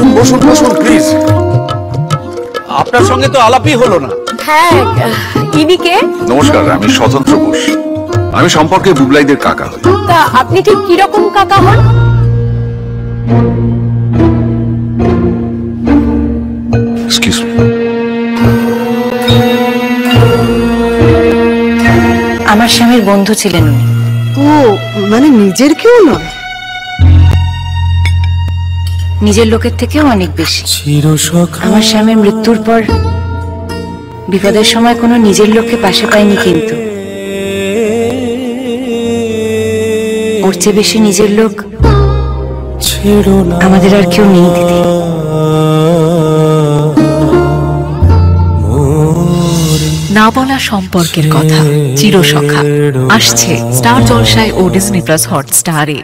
বসুন বসুন বসুন প্লিজ। আপনার সঙ্গে তো আলাপই হলো না। হ্যাঁ, ইনি কে? নমস্কার, আমি স্বতন্ত্র ঘোষ। আমি সম্পর্কে বুবলাইদের কাকা হই। তা আপনি ঠিক কিরকম কাকা হন? Excuse me. আমার স্বামীর বন্ধু ছিলেন উনি। ও মানে নিজের কেউ নয়? নিজের লোকের থেকেও অনেক বেশি। আমার স্বামীর মৃত্যুর পর বিপদের সময় কোনো নিজের লোককে পাশে পাইনি, কিন্তু ওর চেয়ে বেশি নিজের লোক আমাদের আর কেউ নেই দিদি। না বলা সম্পর্কের কথা চিরসখা আসছে স্টার জলসায় ও ডিজনি প্লাস হটস্টারে।